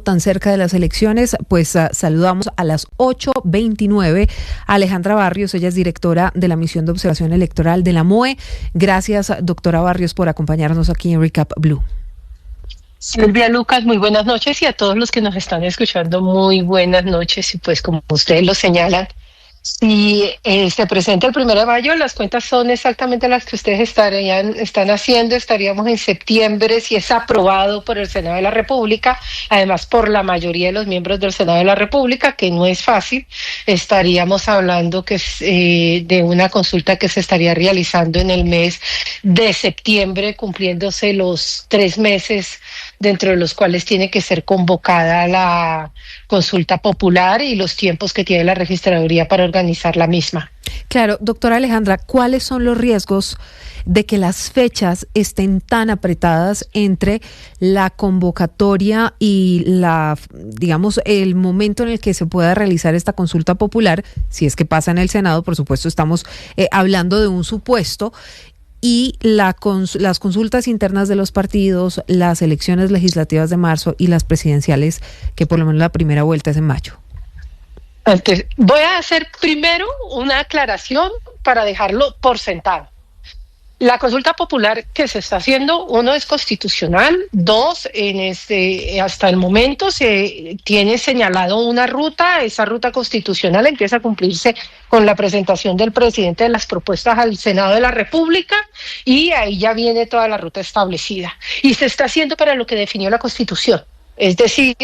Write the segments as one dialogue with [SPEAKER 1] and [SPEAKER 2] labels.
[SPEAKER 1] tan cerca de las elecciones, pues saludamos a las 8:29 a Alejandra Barrios. Ella es directora de la Misión de Observación Electoral de la MOE. Gracias, doctora Barrios, por acompañarnos aquí en Recap Blue.
[SPEAKER 2] Silvia, Lucas, muy buenas noches, y a todos los que nos están escuchando, muy buenas noches. Y pues como ustedes lo señalan, si se presenta el 1 de mayo, las cuentas son exactamente las que ustedes están haciendo. Estaríamos en septiembre, si es aprobado por el Senado de la República, además por la mayoría de los miembros del Senado de la República, que no es fácil. Estaríamos hablando de una consulta que se estaría realizando en el mes de septiembre, cumpliéndose los 3 meses dentro de los cuales tiene que ser convocada la consulta popular y los tiempos que tiene la registraduría para organizar la misma.
[SPEAKER 1] Claro, doctora Alejandra, ¿cuáles son los riesgos de que las fechas estén tan apretadas entre la convocatoria y el momento en el que se pueda realizar esta consulta popular? Si es que pasa en el Senado, por supuesto, estamos hablando de un supuesto. Y las consultas internas de los partidos, las elecciones legislativas de marzo y las presidenciales, que por lo menos la primera vuelta es en mayo.
[SPEAKER 2] Antes, voy a hacer primero una aclaración para dejarlo por sentado. La consulta popular que se está haciendo, 1, es constitucional, 2, hasta el momento se tiene señalado una ruta. Esa ruta constitucional empieza a cumplirse con la presentación del presidente de las propuestas al Senado de la República, y ahí ya viene toda la ruta establecida. Y se está haciendo para lo que definió la Constitución. Es decir,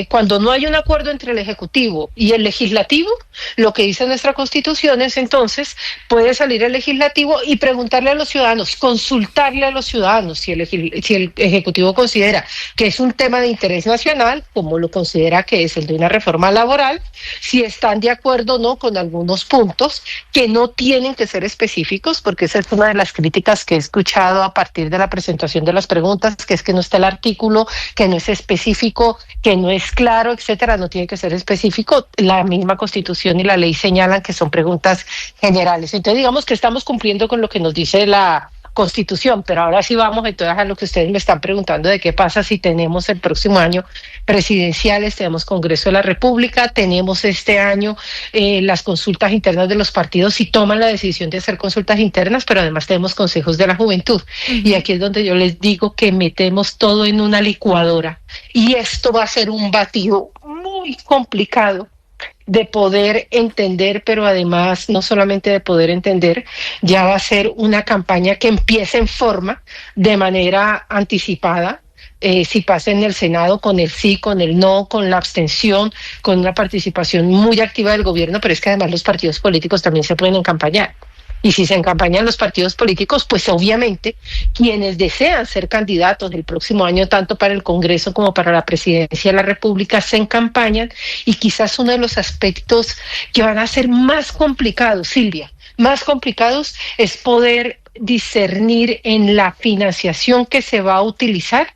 [SPEAKER 2] cuando no hay un acuerdo entre el Ejecutivo y el Legislativo, lo que dice nuestra Constitución es entonces puede salir el Legislativo y preguntarle a los ciudadanos, consultarle a los ciudadanos si el Ejecutivo considera que es un tema de interés nacional, como lo considera que es el de una reforma laboral, si están de acuerdo o no con algunos puntos que no tienen que ser específicos, porque esa es una de las críticas que he escuchado a partir de la presentación de las preguntas, que es que no está el artículo, que no es específico, que no es claro, etcétera. No tiene que ser específico. La misma Constitución y la ley señalan que son preguntas generales. Entonces, digamos que estamos cumpliendo con lo que nos dice la Constitución, pero ahora sí vamos entonces a lo que ustedes me están preguntando de qué pasa si tenemos el próximo año presidenciales, tenemos Congreso de la República, tenemos este año las consultas internas de los partidos, si toman la decisión de hacer consultas internas, pero además tenemos consejos de la juventud. Y aquí es donde yo les digo que metemos todo en una licuadora, y esto va a ser un batido muy complicado de poder entender, pero además no solamente de poder entender, ya va a ser una campaña que empiece en forma, de manera anticipada. Si pasa en el Senado, con el sí, con el no, con la abstención, con una participación muy activa del gobierno, pero es que además los partidos políticos también se pueden encampañar. Y si se encampañan los partidos políticos, pues obviamente quienes desean ser candidatos del próximo año, tanto para el Congreso como para la presidencia de la República, se encampañan. Y quizás uno de los aspectos que van a ser más complicados, Silvia, más complicados, es poder discernir en la financiación que se va a utilizar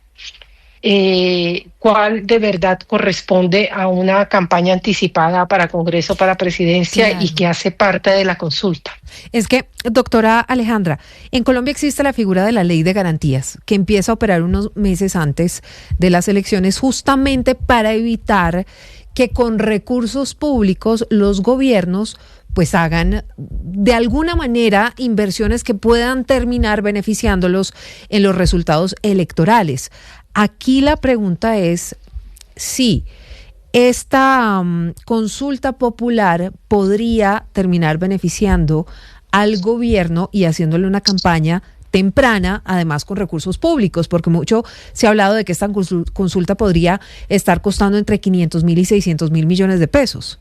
[SPEAKER 2] cuál de verdad corresponde a una campaña anticipada para Congreso, para presidencia, claro, y que hace parte de la consulta.
[SPEAKER 1] Es que, doctora Alejandra, en Colombia existe la figura de la ley de garantías, que empieza a operar unos meses antes de las elecciones, justamente para evitar que con recursos públicos los gobiernos pues hagan de alguna manera inversiones que puedan terminar beneficiándolos en los resultados electorales. Aquí la pregunta es si esta consulta popular podría terminar beneficiando al gobierno y haciéndole una campaña temprana, además con recursos públicos, porque mucho se ha hablado de que esta consulta podría estar costando entre 500.000 y 600.000 millones de pesos.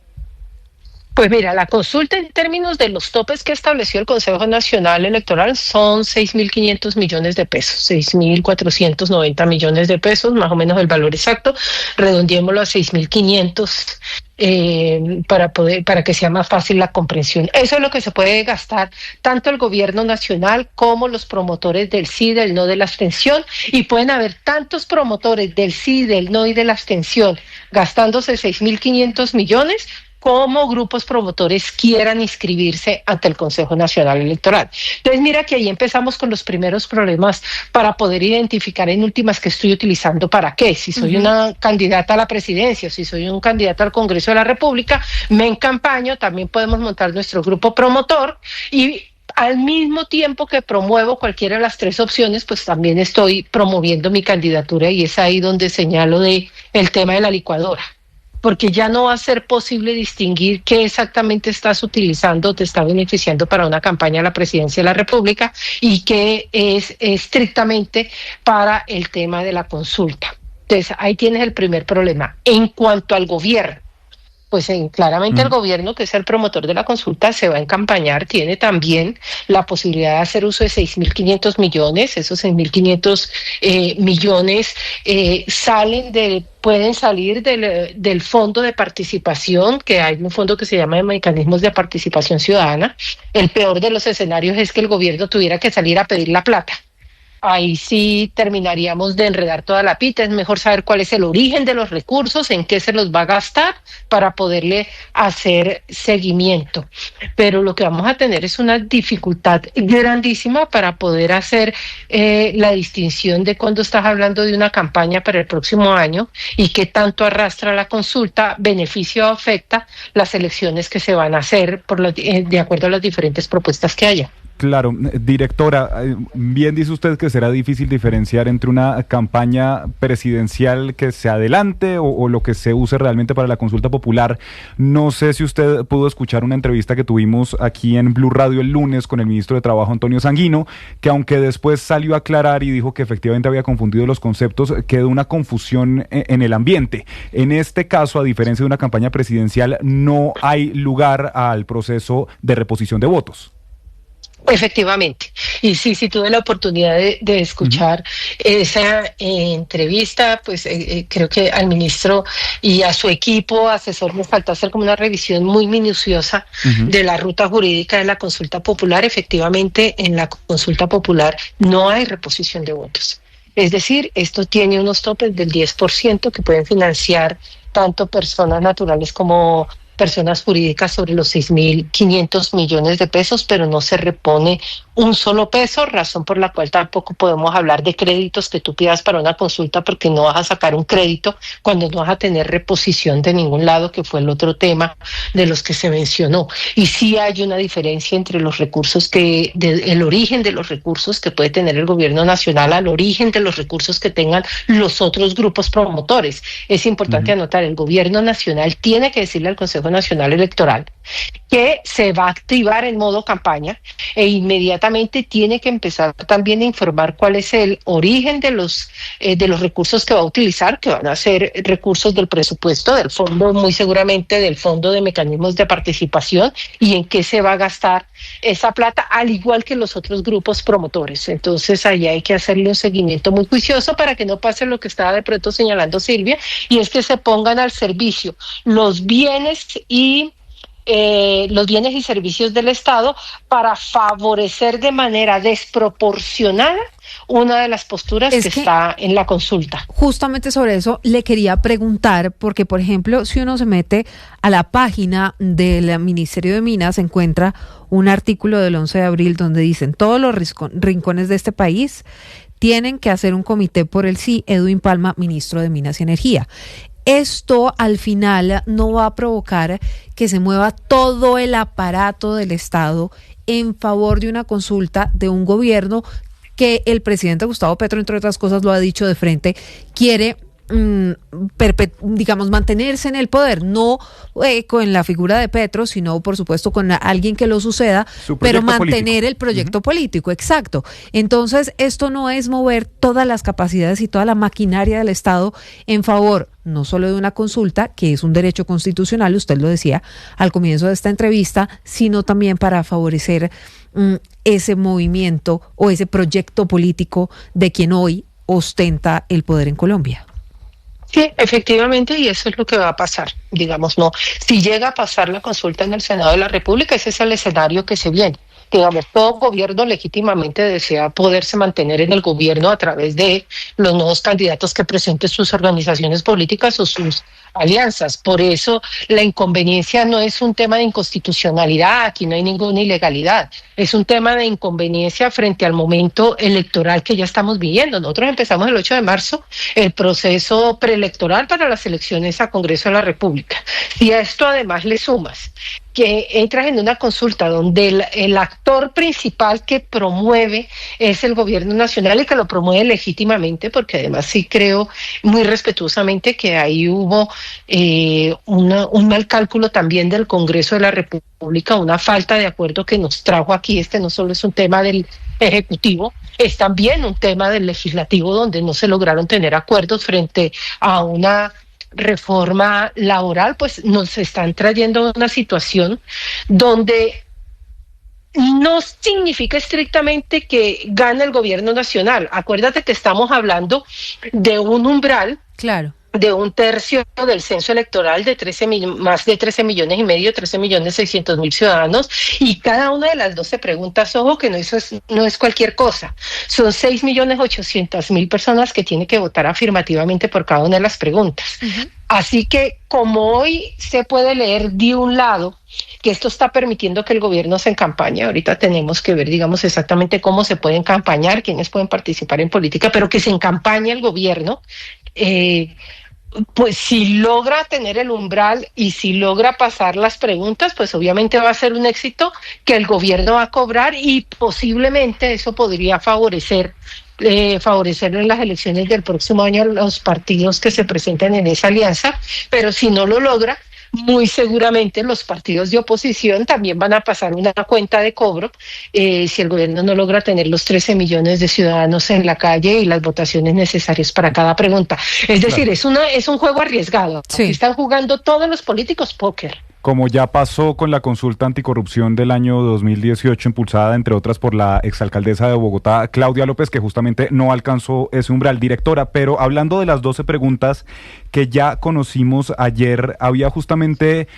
[SPEAKER 2] Pues mira, la consulta en términos de los topes que estableció el Consejo Nacional Electoral son 6.500 millones de pesos, 6.490 millones de pesos, más o menos el valor exacto, redondeémoslo a 6.500 para que sea más fácil la comprensión. Eso es lo que se puede gastar tanto el gobierno nacional como los promotores del sí, del no, de la abstención, y pueden haber tantos promotores del sí, del no y de la abstención gastándose 6.500 millones cómo grupos promotores quieran inscribirse ante el Consejo Nacional Electoral. Entonces, mira que ahí empezamos con los primeros problemas para poder identificar en últimas qué estoy utilizando para qué. Si soy una candidata a la presidencia, si soy un candidato al Congreso de la República, me encampaño, también podemos montar nuestro grupo promotor y al mismo tiempo que promuevo cualquiera de las tres opciones, pues también estoy promoviendo mi candidatura y es ahí donde señalo el tema de la licuadora. Porque ya no va a ser posible distinguir qué exactamente estás utilizando o te está beneficiando para una campaña a la presidencia de la República y qué es estrictamente para el tema de la consulta. Entonces, ahí tienes el primer problema. En cuanto al gobierno, pues claramente el gobierno, que es el promotor de la consulta, se va a encampañar, tiene también la posibilidad de hacer uso de 6.500 millones, esos 6.500 millones pueden salir del fondo de participación, que hay un fondo que se llama de mecanismos de participación ciudadana. El peor de los escenarios es que el gobierno tuviera que salir a pedir la plata. Ahí sí terminaríamos de enredar toda la pita. Es mejor saber cuál es el origen de los recursos, en qué se los va a gastar para poderle hacer seguimiento. Pero lo que vamos a tener es una dificultad grandísima para poder hacer la distinción de cuando estás hablando de una campaña para el próximo año y qué tanto arrastra la consulta, beneficio o afecta las elecciones que se van a hacer de acuerdo a las diferentes propuestas que haya.
[SPEAKER 3] Claro, directora, bien dice usted que será difícil diferenciar entre una campaña presidencial que se adelante o lo que se use realmente para la consulta popular. No sé si usted pudo escuchar una entrevista que tuvimos aquí en Blue Radio el lunes con el ministro de Trabajo, Antonio Sanguino, que aunque después salió a aclarar y dijo que efectivamente había confundido los conceptos, quedó una confusión en el ambiente. En este caso, a diferencia de una campaña presidencial, no hay lugar al proceso de reposición de votos.
[SPEAKER 2] Efectivamente, y sí tuve la oportunidad de escuchar esa entrevista, pues creo que al ministro y a su equipo asesor les faltó hacer como una revisión muy minuciosa de la ruta jurídica de la consulta popular. Efectivamente, en la consulta popular no hay reposición de votos. Es decir, esto tiene unos topes del 10% que pueden financiar tanto personas naturales como personas jurídicas sobre los 6.500 millones de pesos, pero no se repone un solo peso, razón por la cual tampoco podemos hablar de créditos que tú pidas para una consulta, porque no vas a sacar un crédito cuando no vas a tener reposición de ningún lado, que fue el otro tema de los que se mencionó. Y sí hay una diferencia entre los recursos el origen de los recursos que puede tener el gobierno nacional al origen de los recursos que tengan los otros grupos promotores. Es importante anotar, el gobierno nacional tiene que decirle al Consejo Nacional Electoral que se va a activar en modo campaña e inmediatamente tiene que empezar también a informar cuál es el origen de los recursos que va a utilizar, que van a ser recursos del presupuesto, del fondo, muy seguramente del fondo de mecanismos de participación, y en qué se va a gastar esa plata, al igual que los otros grupos promotores. Entonces ahí hay que hacerle un seguimiento muy juicioso para que no pase lo que estaba de pronto señalando Silvia, y es que se pongan al servicio los bienes y servicios del Estado para favorecer de manera desproporcionada una de las posturas que está en la consulta.
[SPEAKER 1] Justamente sobre eso le quería preguntar, porque por ejemplo, si uno se mete a la página del Ministerio de Minas, encuentra un artículo del 11 de abril donde dicen: todos los rincones de este país tienen que hacer un comité por el sí. Edwin Palma, ministro de Minas y Energía. Esto al final no va a provocar que se mueva todo el aparato del Estado en favor de una consulta de un gobierno que el presidente Gustavo Petro, entre otras cosas, lo ha dicho de frente, quiere mantenerse en el poder, no con la figura de Petro, sino por supuesto con alguien que lo suceda, pero mantener político. El proyecto político, exacto. Entonces, esto no es mover todas las capacidades y toda la maquinaria del Estado en favor no solo de una consulta, que es un derecho constitucional, usted lo decía al comienzo de esta entrevista, sino también para favorecer ese movimiento o ese proyecto político de quien hoy ostenta el poder en Colombia.
[SPEAKER 2] Sí, efectivamente, y eso es lo que va a pasar, digamos, no. Si llega a pasar la consulta en el Senado de la República, ese es el escenario que se viene. Digamos, todo gobierno legítimamente desea poderse mantener en el gobierno a través de los nuevos candidatos que presenten sus organizaciones políticas o sus alianzas. Por eso la inconveniencia no es un tema de inconstitucionalidad, aquí no hay ninguna ilegalidad, es un tema de inconveniencia frente al momento electoral que ya estamos viviendo. Nosotros empezamos el 8 de marzo el proceso preelectoral para las elecciones a Congreso de la República. Si a esto además le sumas que entras en una consulta donde el actor principal que promueve es el gobierno nacional y que lo promueve legítimamente, porque además sí creo muy respetuosamente que ahí hubo un mal cálculo también del Congreso de la República, una falta de acuerdo que nos trajo aquí. Este no solo es un tema del Ejecutivo, es también un tema del Legislativo, donde no se lograron tener acuerdos frente a una reforma laboral. Pues nos están trayendo una situación donde no significa estrictamente que gane el gobierno nacional. Acuérdate que estamos hablando de un umbral,
[SPEAKER 1] claro,
[SPEAKER 2] de un tercio del censo electoral de más de 13 millones y medio, 13.600.000 ciudadanos, y cada una de las 12 preguntas, ojo que no es cualquier cosa, son 6.800.000 personas que tienen que votar afirmativamente por cada una de las preguntas. Uh-huh. Así que como hoy se puede leer de un lado que esto está permitiendo que el gobierno se encampañe, ahorita tenemos que ver, digamos, exactamente cómo se puede encampañar, quiénes pueden participar en política, pero que se encampañe el gobierno, pues si logra tener el umbral y si logra pasar las preguntas, pues obviamente va a ser un éxito que el gobierno va a cobrar, y posiblemente eso podría favorecer en las elecciones del próximo año a los partidos que se presenten en esa alianza. Pero si no lo logra, muy seguramente los partidos de oposición también van a pasar una cuenta de cobro si el gobierno no logra tener los 13 millones de ciudadanos en la calle y las votaciones necesarias para cada pregunta. Es decir, claro, es un juego arriesgado. Sí. Están jugando todos los políticos póker.
[SPEAKER 3] Como ya pasó con la consulta anticorrupción del año 2018, impulsada entre otras por la exalcaldesa de Bogotá, Claudia López, que justamente no alcanzó ese umbral. Directora, pero hablando de las 12 preguntas que ya conocimos ayer, había justamente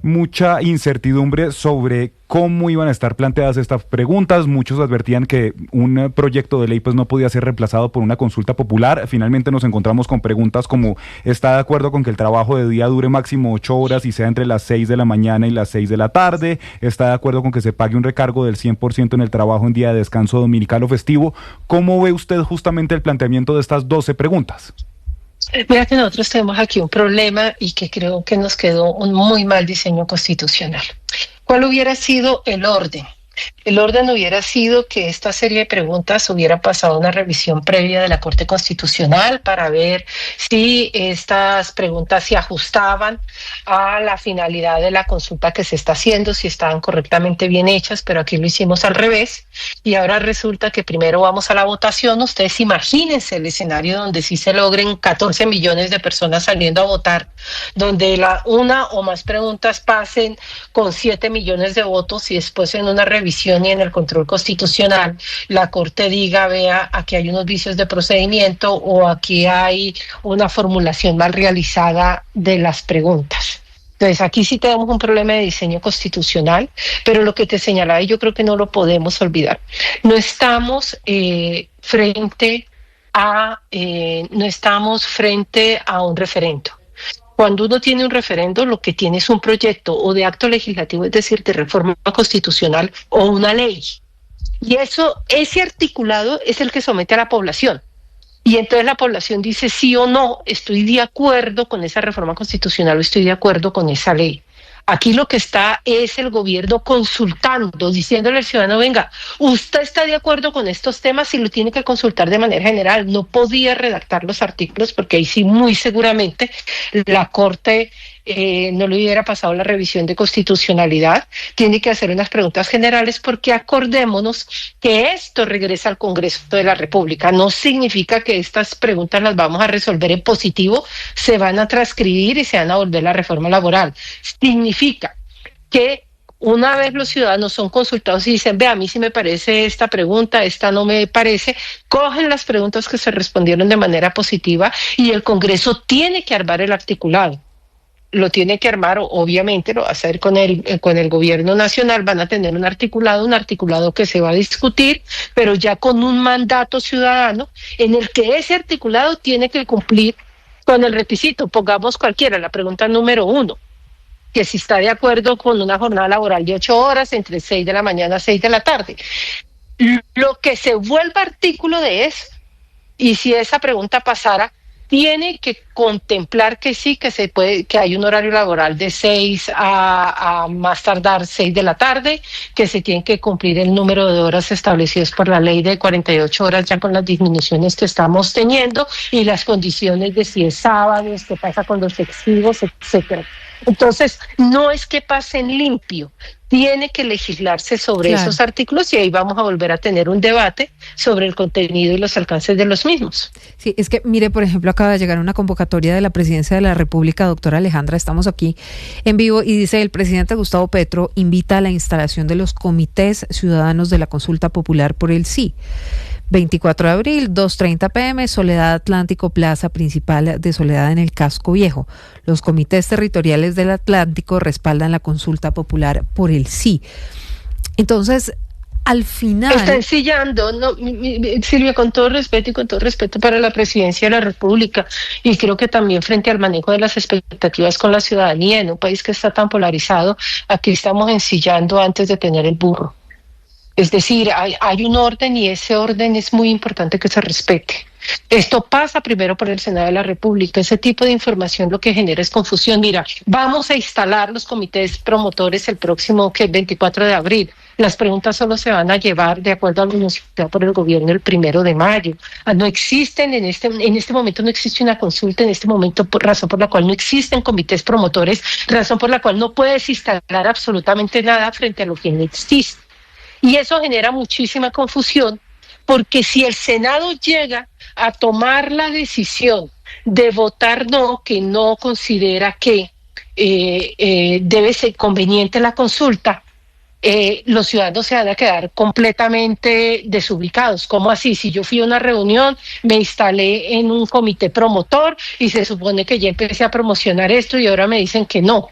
[SPEAKER 3] mucha incertidumbre sobre cómo iban a estar planteadas estas preguntas. Muchos advertían que un proyecto de ley pues no podía ser reemplazado por una consulta popular. Finalmente nos encontramos con preguntas como: ¿está de acuerdo con que el trabajo de día dure máximo 8 horas y sea entre las 6 de la mañana y las 6 de la tarde? ¿Está de acuerdo con que se pague un recargo del 100% en el trabajo en día de descanso dominical o festivo? ¿Cómo ve usted justamente el planteamiento de estas 12 preguntas?
[SPEAKER 2] Mira que nosotros tenemos aquí un problema y que creo que nos quedó un muy mal diseño constitucional. ¿Cuál hubiera sido el orden? El orden hubiera sido que esta serie de preguntas hubiera pasado una revisión previa de la Corte Constitucional para ver si estas preguntas se ajustaban a la finalidad de la consulta que se está haciendo, si estaban correctamente bien hechas, pero aquí lo hicimos al revés, y ahora resulta que primero vamos a la votación. Ustedes imagínense el escenario donde sí se logren 14 millones de personas saliendo a votar, donde una o más preguntas pasen con 7 millones de votos, y después en una revisión y en el control constitucional la Corte diga: vea, aquí hay unos vicios de procedimiento o aquí hay una formulación mal realizada de las preguntas. Entonces aquí sí tenemos un problema de diseño constitucional, pero lo que te señalaba, y yo creo que no lo podemos olvidar, no estamos frente a un referendo. Cuando uno tiene un referendo, lo que tiene es un proyecto o de acto legislativo, es decir, de reforma constitucional o una ley. Y ese articulado es el que somete a la población. Y entonces la población dice sí o no, estoy de acuerdo con esa reforma constitucional o estoy de acuerdo con esa ley. Aquí lo que está es el gobierno consultando, diciéndole al ciudadano: venga, usted está de acuerdo con estos temas y lo tiene que consultar de manera general. No podía redactar los artículos porque ahí sí muy seguramente la Corte no le hubiera pasado la revisión de constitucionalidad. Tiene que hacer unas preguntas generales, porque acordémonos que esto regresa al Congreso de la República. No significa que estas preguntas las vamos a resolver en positivo, se van a transcribir y se van a volver la reforma laboral. Significa que una vez los ciudadanos son consultados y dicen: ve, a mí sí me parece esta pregunta, esta no me parece, cogen las preguntas que se respondieron de manera positiva y el Congreso tiene que armar el articulado. lo tiene que armar, obviamente lo va a hacer con el gobierno nacional, van a tener un articulado que se va a discutir, pero ya con un mandato ciudadano en el que ese articulado tiene que cumplir con el requisito, pongamos cualquiera, la pregunta número 1, que si está de acuerdo con una jornada laboral de 8 horas entre 6 de la mañana a 6 de la tarde. Lo que se vuelva artículo de eso, y si esa pregunta pasara, tiene que contemplar que sí, que se puede, que hay un horario laboral de 6 a más tardar 6 de la tarde, que se tiene que cumplir el número de horas establecidas por la ley de 48 horas, ya con las disminuciones que estamos teniendo, y las condiciones de si es sábado, qué pasa con los festivos, etcétera. Entonces, no es que pasen limpio, tiene que legislarse sobre esos artículos y ahí vamos a volver a tener un debate sobre el contenido y los alcances de los mismos.
[SPEAKER 1] Sí, es que mire, por ejemplo, acaba de llegar una convocatoria de la Presidencia de la República, doctora Alejandra, estamos aquí en vivo y dice: el presidente Gustavo Petro invita a la instalación de los comités ciudadanos de la consulta popular por el sí. 24 de abril, 2:30 p.m., Soledad Atlántico, plaza principal de Soledad en el Casco Viejo. Los comités territoriales del Atlántico respaldan la consulta popular por el sí. Entonces, al final...
[SPEAKER 2] Está ensillando, no, Silvia, con todo respeto y con todo respeto para la Presidencia de la República, y creo que también frente al manejo de las expectativas con la ciudadanía en un país que está tan polarizado, aquí estamos ensillando antes de tener el burro. Es decir, hay un orden y ese orden es muy importante que se respete. Esto pasa primero por el Senado de la República. Ese tipo de información lo que genera es confusión. Mira, vamos a instalar los comités promotores el próximo 24 de abril. Las preguntas solo se van a llevar de acuerdo a lo anunciado por el gobierno el 1 de mayo. No existen, en este momento no existe una consulta, en este momento, razón por la cual no existen comités promotores, razón por la cual no puedes instalar absolutamente nada frente a lo que no existe. Y eso genera muchísima confusión, porque si el Senado llega a tomar la decisión de votar no, que no considera que debe ser conveniente la consulta, los ciudadanos se van a quedar completamente desubicados. ¿Cómo así? Si yo fui a una reunión, me instalé en un comité promotor y se supone que ya empecé a promocionar esto y ahora me dicen que no.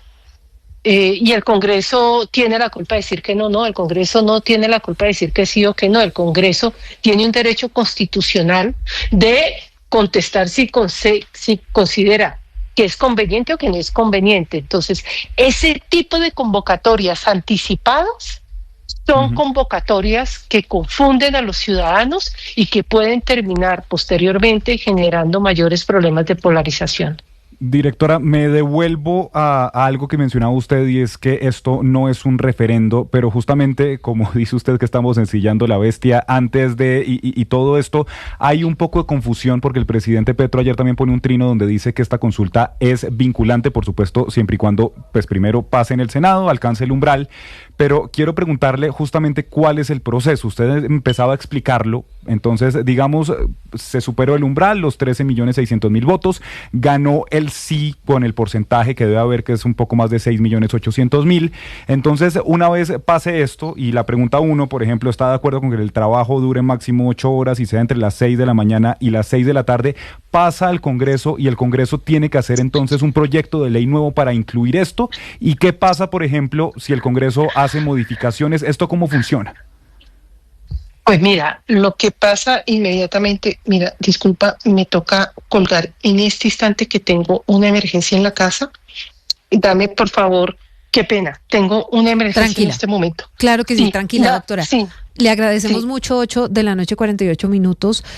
[SPEAKER 2] Y el Congreso tiene la culpa de decir que no, el Congreso no tiene la culpa de decir que sí o que no, el Congreso tiene un derecho constitucional de contestar si considera que es conveniente o que no es conveniente. Entonces, ese tipo de convocatorias anticipadas son convocatorias que confunden a los ciudadanos y que pueden terminar posteriormente generando mayores problemas de polarización.
[SPEAKER 3] Directora, me devuelvo a algo que mencionaba usted, y es que esto no es un referendo, pero justamente, como dice usted, que estamos ensillando la bestia antes de, y todo esto, hay un poco de confusión porque el presidente Petro ayer también pone un trino donde dice que esta consulta es vinculante, por supuesto, siempre y cuando, pues primero pase en el Senado, alcance el umbral, pero quiero preguntarle justamente cuál es el proceso. Usted empezaba a explicarlo. Entonces, digamos, se superó el umbral, los 13.600.000 votos, ganó el sí con el porcentaje que debe haber, que es un poco más de 6.800.000. Entonces, una vez pase esto, y la pregunta 1, por ejemplo, ¿está de acuerdo con que el trabajo dure máximo 8 horas y sea entre las 6 de la mañana y las 6 de la tarde? Pasa al Congreso y el Congreso tiene que hacer entonces un proyecto de ley nuevo para incluir esto. ¿Y qué pasa, por ejemplo, si el Congreso hace modificaciones? ¿Esto cómo funciona?
[SPEAKER 2] Pues mira, lo que pasa inmediatamente, mira, disculpa, me toca colgar en este instante que tengo una emergencia en la casa. Dame, por favor, qué pena, tengo una emergencia tranquila. En este momento.
[SPEAKER 1] Claro que sí, tranquila, doctora. Sí. Le agradecemos mucho, 8 de la noche, 48 minutos.